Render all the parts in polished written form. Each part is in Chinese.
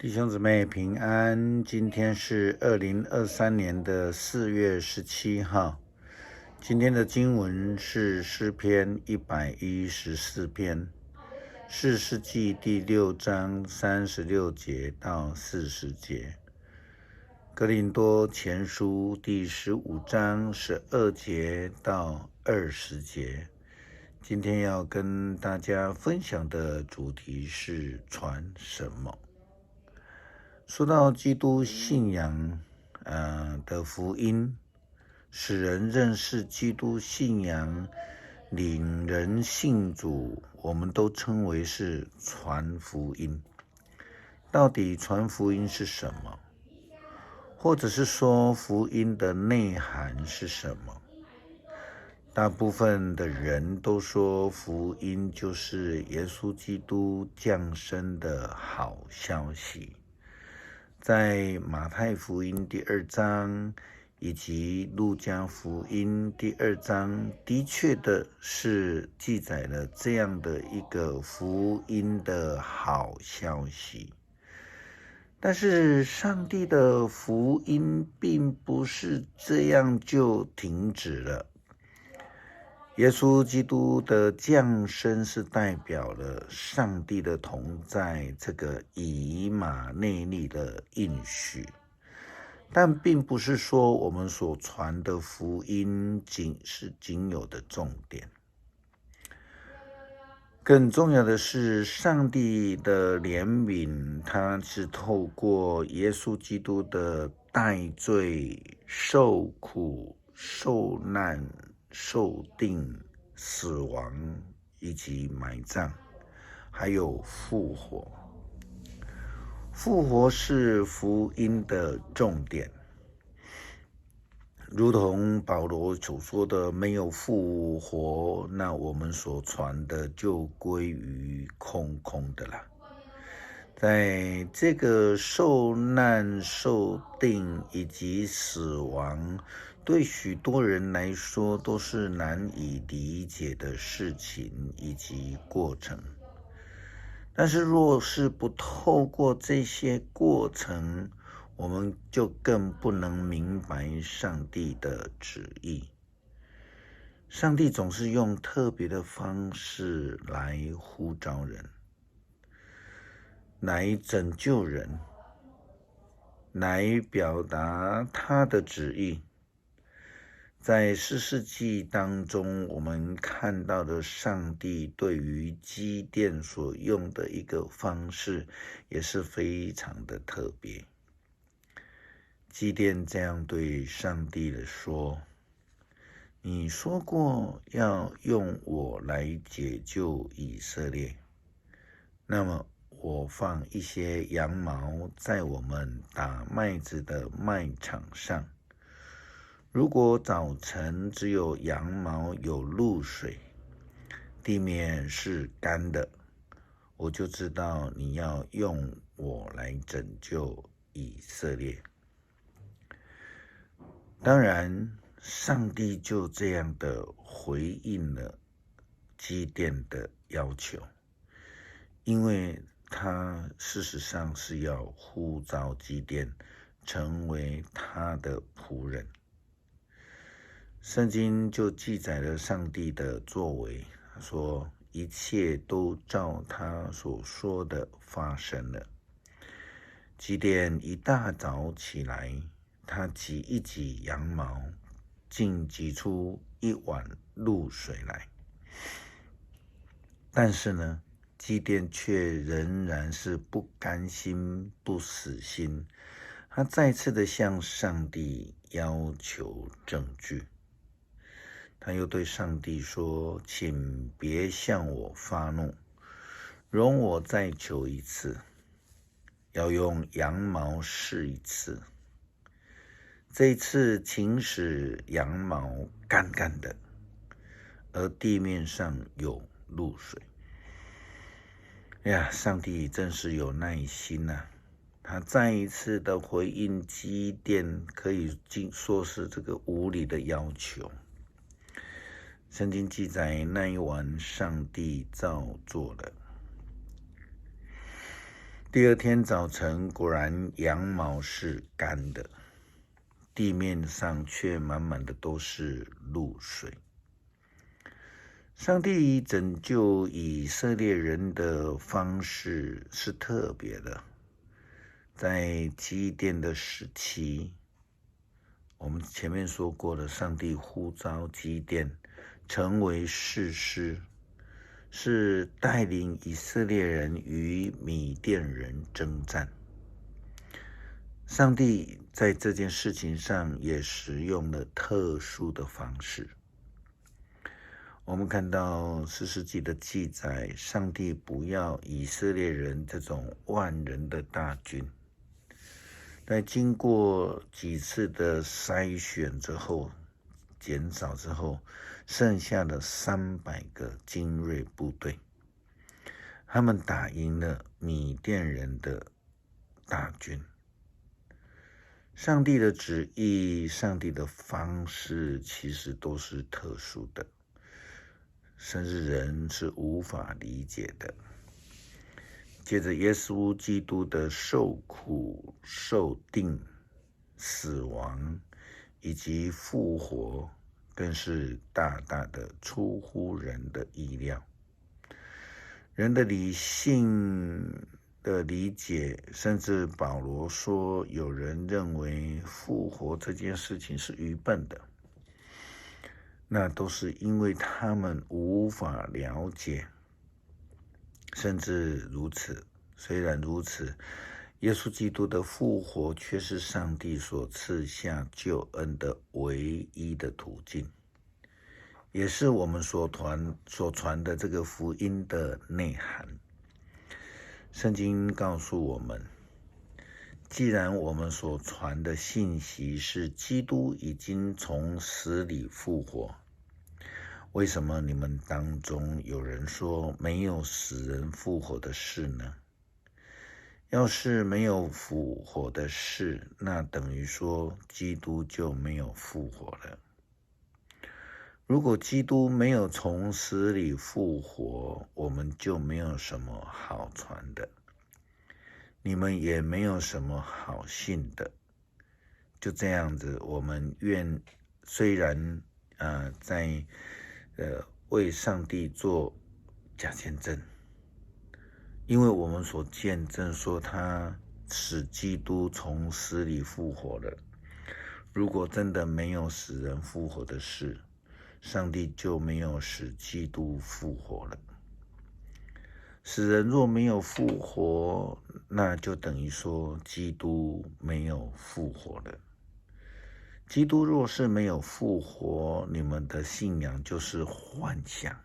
弟兄姊妹平安，今天是2023年的4月17号。今天的经文是诗篇114篇，士师记第6章36节到40节，哥林多前书第15章12节到20节。今天要跟大家分享的主题是传什么。说到基督信仰的福音，使人认识基督信仰，领人信主，我们都称为是传福音。到底传福音是什么？或者是说福音的内涵是什么？大部分的人都说福音就是耶稣基督降生的好消息。在马太福音第2章以及路加福音第2章，的确的是记载了这样的一个福音的好消息。但是上帝的福音并不是这样就停止了。耶稣基督的降生是代表了上帝的同在，这个以马内利的应许，但并不是说我们所传的福音仅有的重点。更重要的是，上帝的怜悯，他是透过耶稣基督的代罪、受苦、受难、受定、死亡以及埋葬，还有复活。复活是福音的重点，如同保罗所说的，没有复活，那我们所传的就归于空空的了。在这个受难、受定以及死亡，对许多人来说都是难以理解的事情以及过程。但是若是不透过这些过程，我们就更不能明白上帝的旨意。上帝总是用特别的方式来呼召人，来拯救人，来表达他的旨意。在士师记当中，我们看到的上帝对于基甸所用的一个方式也是非常的特别。基甸这样对上帝说：你说过要用我来解救以色列，那么我放一些羊毛在我们打麦子的麦场上，如果早晨只有羊毛有露水，地面是干的，我就知道你要用我来拯救以色列。当然，上帝就这样的回应了基甸的要求，因为他事实上是要呼召基甸成为他的仆人。圣经就记载了上帝的作为，他说一切都照他所说的发生了。基甸一大早起来，他挤一挤羊毛，竟挤出一碗露水来。但是呢，基甸却仍然是不甘心、不死心，他再次的向上帝要求证据。他又对上帝说：请别向我发怒，容我再求一次，要用羊毛试一次。这一次请使羊毛干干的，而地面上有露水。呀，上帝真是有耐心啊！他再一次的回应基甸，可以说是这个无理的要求。圣经记载，那一晚上帝照做了。第二天早晨，果然羊毛是干的，地面上却满满的都是露水。上帝拯救以色列人的方式是特别的。在基甸的时期，我们前面说过了，上帝呼召基甸成为士师，是带领以色列人与米甸人征战。上帝在这件事情上也使用了特殊的方式。我们看到士师记的记载，上帝不要以色列人这种万人的大军，在经过几次的筛选之后，减少之后，剩下的300个精锐部队，他们打赢了米甸人的大军。上帝的旨意，上帝的方式其实都是特殊的，甚至人是无法理解的。接着耶稣基督的受苦、受定、死亡以及复活，更是大大的出乎人的意料。人的理性的理解，甚至保罗说，有人认为复活这件事情是愚笨的，那都是因为他们无法了解。甚至如此，虽然如此，耶稣基督的复活却是上帝所赐下救恩的唯一的途径，也是我们所传的这个福音的内涵。圣经告诉我们，既然我们所传的信息是基督已经从死里复活，为什么你们当中有人说没有死人复活的事呢？要是没有复活的事，那等于说基督就没有复活了。如果基督没有从死里复活，我们就没有什么好传的，你们也没有什么好信的。就这样子，我们虽然在为上帝做假见证，因为我们所见证说他使基督从死里复活了。如果真的没有使人复活的事，上帝就没有使基督复活了。使人若没有复活，那就等于说基督没有复活了。基督若是没有复活，你们的信仰就是幻想。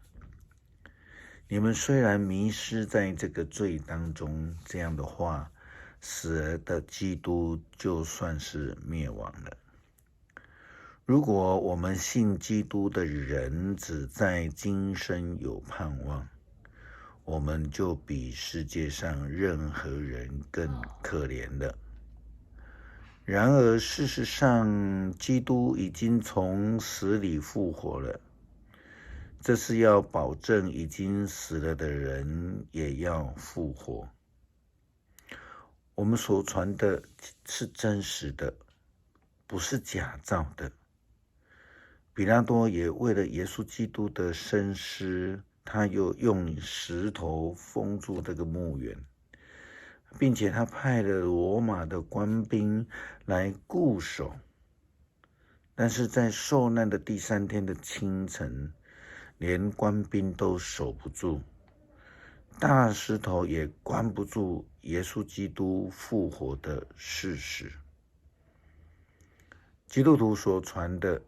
你们虽然迷失在这个罪当中，这样的话，死了的基督就算是灭亡了。如果我们信基督的人只在今生有盼望，我们就比世界上任何人更可怜了。然而事实上，基督已经从死里复活了，这是要保证已经死了的人也要复活。我们所传的是真实的，不是假造的。比拉多也为了耶稣基督的身尸，他又用石头封住这个墓园，并且他派了罗马的官兵来固守。但是在受难的第3天的清晨，连官兵都守不住，大石头也关不住耶稣基督复活的事实。基督徒所传的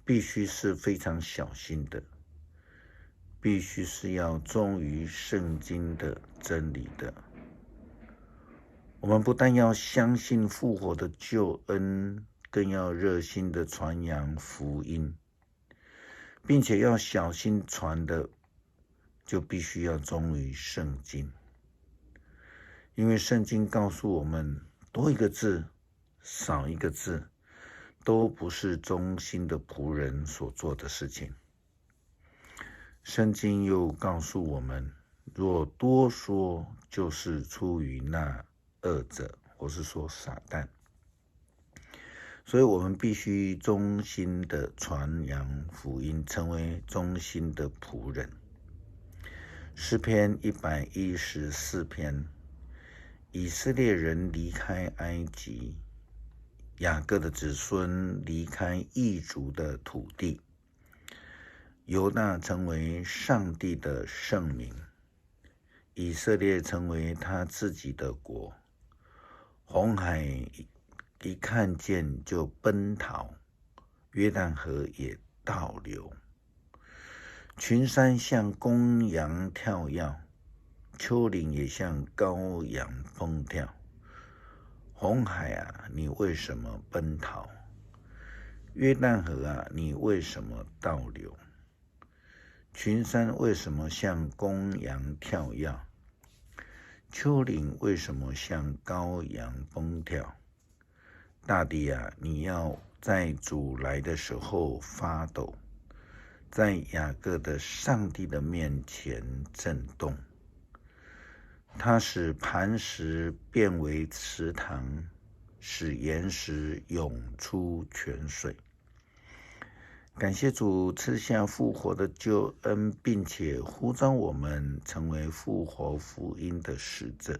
必须是非常小心的，必须是要忠于圣经的真理的。我们不但要相信复活的救恩，更要热心的传扬福音，并且要小心传的，就必须要忠于圣经。因为圣经告诉我们，多一个字，少一个字，都不是忠心的仆人所做的事情。圣经又告诉我们，若多说，就是出于那恶者，或是说撒旦。所以我们必须忠心的传扬福音，成为忠心的仆人。诗篇114篇，以色列人离开埃及，雅各的子孙离开异族的土地，犹大成为上帝的圣民，以色列成为他自己的国。红海一看见就奔逃，约旦河也倒流。群山像公羊跳跃，丘陵也像羔羊蹦跳。红海啊，你为什么奔逃？约旦河啊，你为什么倒流？群山为什么像公羊跳跃？丘陵为什么像羔羊蹦跳？大地啊，你要在主来的时候发抖，在雅各的上帝的面前震动。他使磐石变为池塘，使岩石涌出泉水。感谢主赐下复活的救恩，并且呼召我们成为复活福音的使者。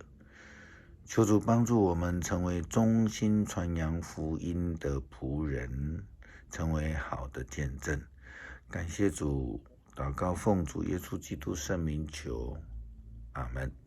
求主帮助我们成为忠心传扬福音的仆人，成为好的见证。感谢主，祷告奉主耶稣基督圣名求，阿们。